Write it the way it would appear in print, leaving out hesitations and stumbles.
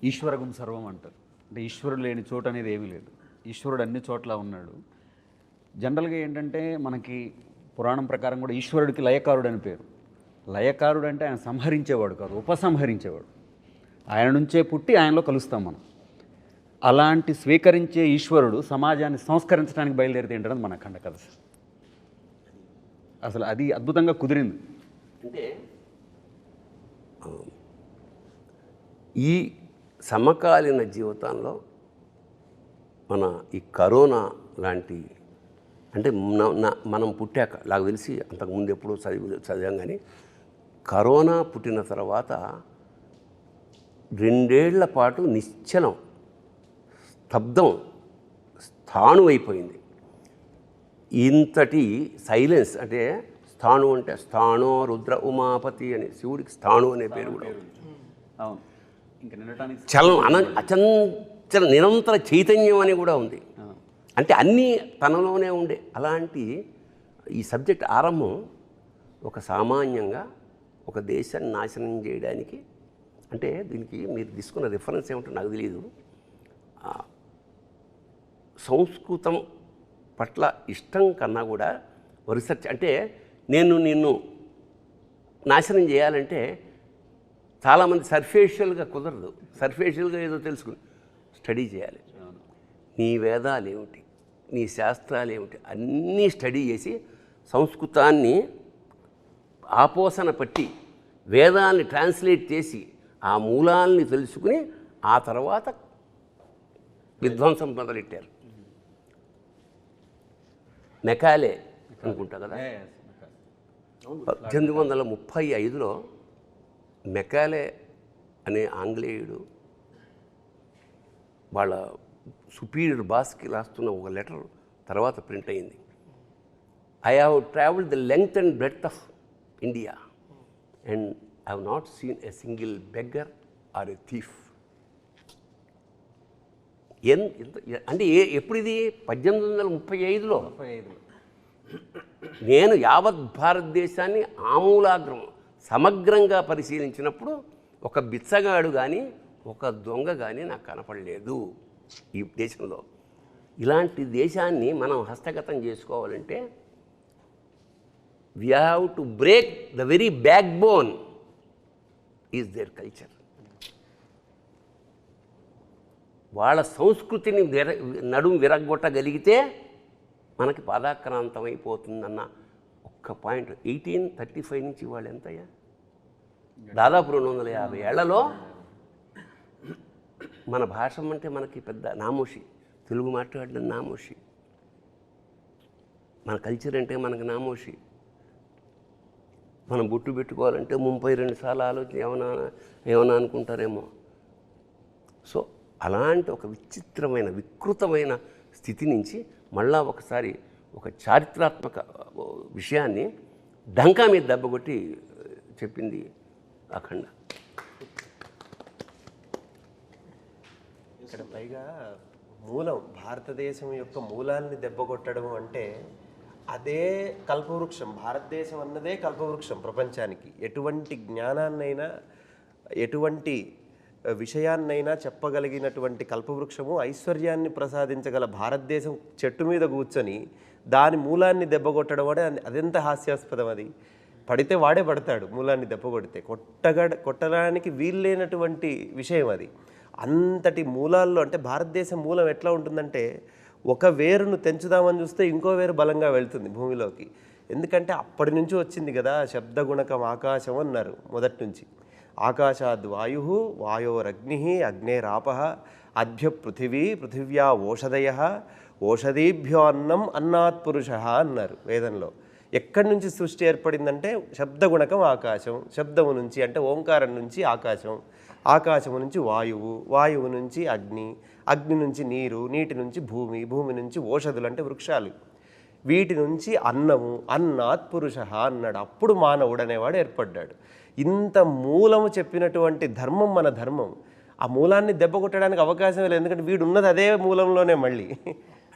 ఈశ్వరగం సర్వం అంటారు. అంటే ఈశ్వరుడు లేని చోటు అనేది ఏమీ లేదు. ఈశ్వరుడు అన్ని చోట్ల ఉన్నాడు. జనరల్గా ఏంటంటే మనకి పురాణం ప్రకారం కూడా ఈశ్వరుడికి లయకారుడు అని పేరు. లయకారుడు అంటే ఆయన సంహరించేవాడు కాదు, ఉపసంహరించేవాడు. ఆయన నుంచే పుట్టి ఆయనలో కలుస్తాం మనం. అలాంటి స్వీకరించే ఈశ్వరుడు సమాజాన్ని సంస్కరించడానికి బయలుదేరితే ఏంటనేది మన ఖండ కథ. అసలు అది అద్భుతంగా కుదిరింది. అంటే ఈ సమకాలీన జీవితంలో మన ఈ కరోనా లాంటి, అంటే మనం పుట్టాక నాకు తెలిసి అంతకుముందు ఎప్పుడో చదివాం, కానీ కరోనా పుట్టిన తర్వాత 2 ఏళ్ల పాటు నిశ్చలం, స్తబ్దం, స్థాణు అయిపోయింది. ఇంతటి సైలెన్స్, అంటే స్థాణు అంటే స్థాణో రుద్ర ఉమాపతి అని, శివుడికి స్థాణు అనే పేరు కూడా ఉంది. అవును, ఇంకా నిండటానికి అచంచల నిరంతర చైతన్యం అని కూడా ఉంది. అంటే అన్నీ తనలోనే ఉండే అలాంటి ఈ సబ్జెక్ట్ ఆరంభం ఒక సామాన్యంగా ఒక దేశాన్ని నాశనం చేయడానికి, అంటే దీనికి మీరు తీసుకున్న రిఫరెన్స్ ఏమిటో నాకు తెలియదు. సంస్కృతం పట్ల ఇష్టం కన్నా కూడా రీసెర్చ్, అంటే నిన్ను నాశనం చేయాలంటే చాలామంది సర్ఫేషియల్గా కుదరదు. సర్ఫేషియల్గా ఏదో తెలుసుకుని స్టడీ చేయాలి. నీ వేదాలు ఏమిటి, నీ శాస్త్రాలు ఏమిటి, అన్నీ స్టడీ చేసి సంస్కృతాన్ని ఆపోసన పట్టి వేదాన్ని ట్రాన్స్లేట్ చేసి ఆ మూలాల్ని తెలుసుకుని ఆ తర్వాత విధ్వంసం మొదలెట్టారు. మెకాలే అనుకుంటా కదా, 1835లో మెకాలే అనే ఆంగ్లేయుడు వాళ్ళ సుపీరియర్ బాస్కి రాస్తున్న ఒక లెటర్ తర్వాత ప్రింట్ అయింది. I have travelled the length and breadth of India and I have not seen a single beggar or a thief. అంటే ఎప్పుడు ఇది 1835లో నేను యావత్ భారతదేశాన్ని ఆమూలాగ్రం సమగ్రంగా పరిశీలించినప్పుడు ఒక బిచ్చగాడు కానీ ఒక దొంగ కానీ నాకు కనపడలేదు ఈ దేశంలో. ఇలాంటి దేశాన్ని మనం హస్తగతం చేసుకోవాలంటే we have to break the very back bone is their culture. వాళ్ళ సంస్కృతిని నడుము విరగొట్టగలిగితే మనకి పాదాక్రాంతం అయిపోతుందన్న ఒక్క పాయింట్. 1835 నుంచి వాళ్ళు ఎంతయ్యా, దాదాపు 250 ఏళ్లలో మన భాష అంటే మనకి పెద్ద నామోషి, తెలుగు మాట్లాడడం నామోషి, మన కల్చర్ అంటే మనకు నామోషి. మనం బొట్టు పెట్టుకోవాలంటే 32 సార్లు ఆలోచన ఏమన్నా అనుకుంటారేమో. సో అలాంటి ఒక విచిత్రమైన వికృతమైన స్థితి నుంచి మళ్ళా ఒకసారి ఒక చారిత్రాత్మక విషయాన్ని డంకా మీద దెబ్బకొట్టి చెప్పింది అఖండ. ఇక్కడ పైగా మూలం, భారతదేశం యొక్క మూలాల్ని దెబ్బకొట్టడం అంటే అదే కల్పవృక్షం. భారతదేశం అన్నదే కల్పవృక్షం ప్రపంచానికి. ఎటువంటి జ్ఞానాన్నైనా ఎటువంటి విషయాన్నైనా చెప్పగలిగినటువంటి కల్పవృక్షము, ఐశ్వర్యాన్ని ప్రసాదించగల భారతదేశం చెట్టు మీద కూర్చొని దాని మూలాన్ని దెబ్బకొట్టడం అంటే అదెంత హాస్యాస్పదం. అది పడితే వాడే పడతాడు, మూలాన్ని దెబ్బకొడితే కొట్టడానికి వీల్లేనటువంటి విషయం అది. అంతటి మూలాల్లో, అంటే భారతదేశం మూలం ఎట్లా ఉంటుందంటే ఒక వేరును తెంచుదామని చూస్తే ఇంకో వేరు బలంగా వెళ్తుంది భూమిలోకి. ఎందుకంటే అప్పటి నుంచి వచ్చింది కదా శబ్దగుణకం ఆకాశం అన్నారు మొదటి నుంచి. ఆకాశాద్ వాయు, వాయోరగ్ని, అగ్నేరాప, అద్భ్య పృథివీ, పృథివ్యా ఓషధయ, ఓషధీభ్యో అన్నం, అన్నాత్ పురుష అన్నారు వేదంలో. ఎక్కడి నుంచి సృష్టి ఏర్పడిందంటే శబ్దగుణకం ఆకాశం, శబ్దము నుంచి అంటే ఓంకారం నుంచి ఆకాశం, ఆకాశము నుంచి వాయువు, వాయువు నుంచి అగ్ని, అగ్ని నుంచి నీరు, నీటి నుంచి భూమి, భూమి నుంచి ఓషధులు అంటే వృక్షాలు, వీటి నుంచి అన్నము, అన్నాత్ పురుష అన్నాడు. అప్పుడు మానవుడు అనేవాడు ఏర్పడ్డాడు. ఇంత మూలము చెప్పినటువంటి ధర్మం మన ధర్మం. ఆ మూలాన్ని దెబ్బ కొట్టడానికి అవకాశం లేదు, ఎందుకంటే వీడు ఉన్నది అదే మూలంలోనే మళ్ళీ.